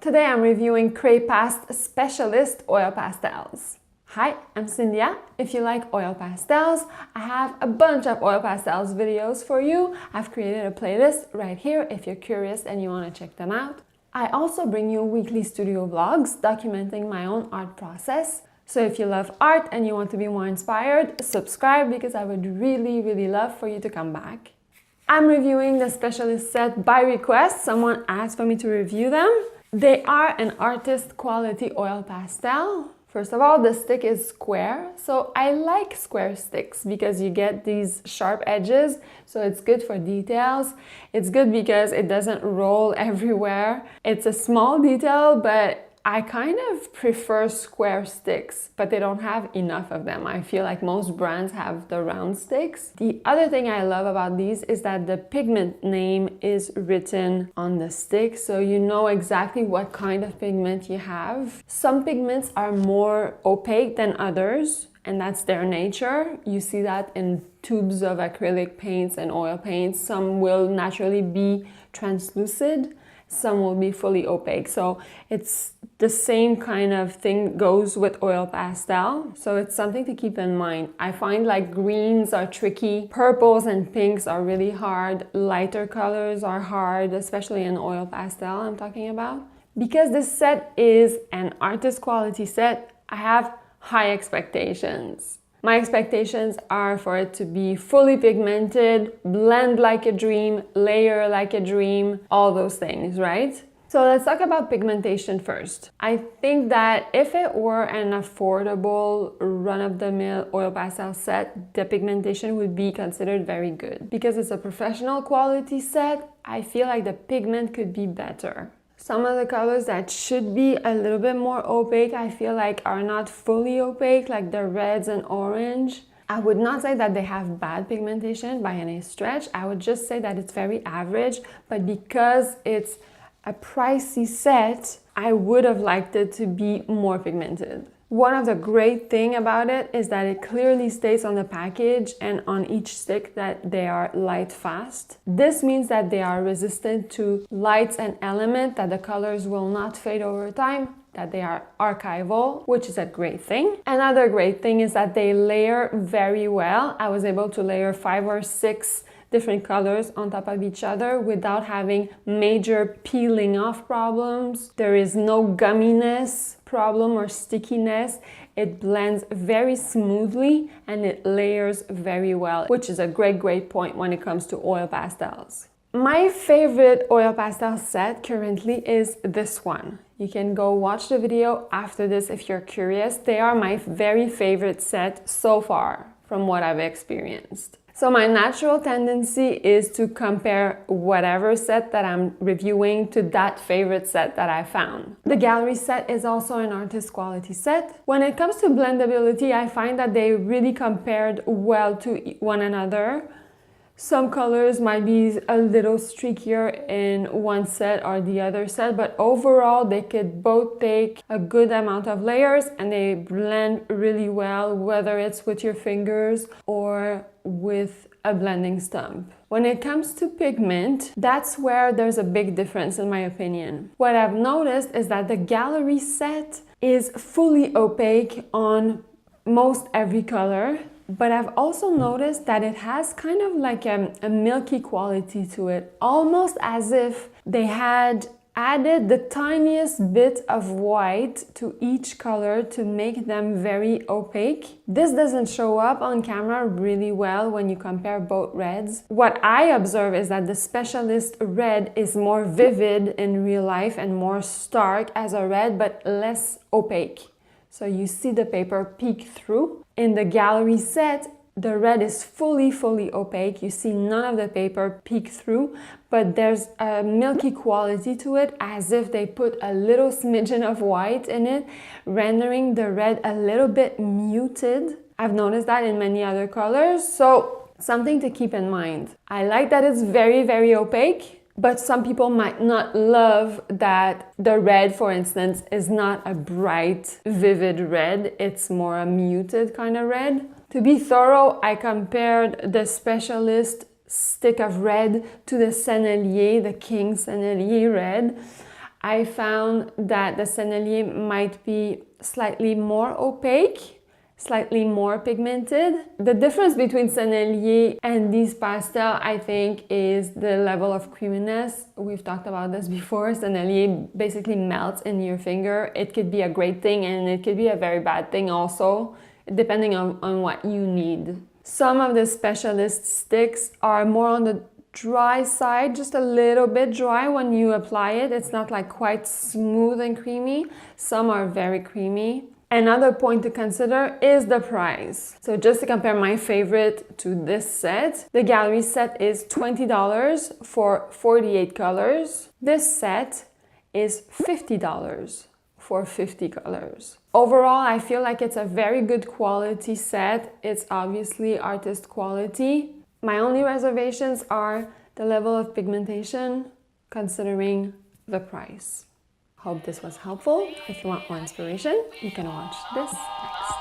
Today I'm reviewing Cray-Pas Specialist Oil Pastels. Hi, I'm Syndia. If you like oil pastels, I have a bunch of oil pastels videos for you. I've created a playlist right here if you're curious and you want to check them out. I also bring you weekly studio vlogs documenting my own art process. So if you love art and you want to be more inspired, subscribe because I would really love for you to come back. I'm reviewing the Specialist set by request. Someone asked for me to review them. They are an artist quality oil pastel. First of all, the stick is square, so I like square sticks because you get these sharp edges, so it's good for details. It's good because it doesn't roll everywhere. It's a small detail, but I kind of prefer square sticks, but they don't have enough of them. I feel like most brands have the round sticks. The other thing I love about these is that the pigment name is written on the stick, so you know exactly what kind of pigment you have. Some pigments are more opaque than others, and that's their nature. You see that in tubes of acrylic paints and oil paints. Some will naturally be translucent, some will be fully opaque. So it's the same kind of thing goes with oil pastel. So it's something to keep in mind. I find like greens are tricky, purples and pinks are really hard, lighter colors are hard, especially in oil pastel I'm talking about. Because this set is an artist quality set, I have high expectations. My expectations are for it to be fully pigmented, blend like a dream, layer like a dream, all those things, right? So let's talk about pigmentation first. I think that if it were an affordable run-of-the-mill oil pastel set, the pigmentation would be considered very good. Because it's a professional quality set, I feel like the pigment could be better. Some of the colors that should be a little bit more opaque, I feel like are not fully opaque, like the reds and orange. I would not say that they have bad pigmentation by any stretch. I would just say that it's very average, but because it's a pricey set, I would have liked it to be more pigmented. One of the great things about it is that it clearly states on the package and on each stick that they are light fast. This means that they are resistant to lights and element, that the colors will not fade over time, that they are archival, which is a great thing. Another great thing is that they layer very well. I was able to layer 5 or 6 different colors on top of each other without having major peeling off problems. There is no gumminess problem or stickiness. It blends very smoothly and it layers very well, which is a great point when it comes to oil pastels. My favorite oil pastel set currently is this one. You can go watch the video after this if you're curious. They are my very favorite set so far from what I've experienced. So my natural tendency is to compare whatever set that I'm reviewing to that favorite set that I found. The gallery set is also an artist quality set. When it comes to blendability, I find that they really compared well to one another. Some colors might be a little streakier in one set or the other set, but overall they could both take a good amount of layers and they blend really well, whether it's with your fingers or with a blending stump. When it comes to pigment, that's where there's a big difference in my opinion. What I've noticed is that the gallery set is fully opaque on most every color. But I've also noticed that it has kind of like a milky quality to it, almost as if they had added the tiniest bit of white to each color to make them very opaque. This doesn't show up on camera really well when you compare both reds. What I observe is that the Specialist red is more vivid in real life and more stark as a red, but less opaque. So you see the paper peek through. In the gallery set, the red is fully opaque. You see none of the paper peek through, but there's a milky quality to it, as if they put a little smidgen of white in it, rendering the red a little bit muted. I've noticed that in many other colors, so something to keep in mind. I like that it's very opaque. But some people might not love that the red, for instance, is not a bright, vivid red. It's more a muted kind of red. To be thorough, I compared the Specialist stick of red to the Sennelier, the King Sennelier red. I found that the Sennelier might be slightly more opaque, slightly more pigmented. The difference between Sennelier and these pastel, I think, is the level of creaminess. We've talked about this before. Sennelier basically melts in your finger. It could be a great thing and it could be a very bad thing also, depending on what you need. Some of the specialist sticks are more on the dry side, just a little bit dry when you apply it. It's not like quite smooth and creamy. Some are very creamy. Another point to consider is the price. So just to compare my favorite to this set, the gallery set is $20 for 48 colors. This set is $50 for 50 colors. Overall, I feel like it's a very good quality set. It's obviously artist quality. My only reservations are the level of pigmentation, considering the price. Hope this was helpful. If you want more inspiration, you can watch this next.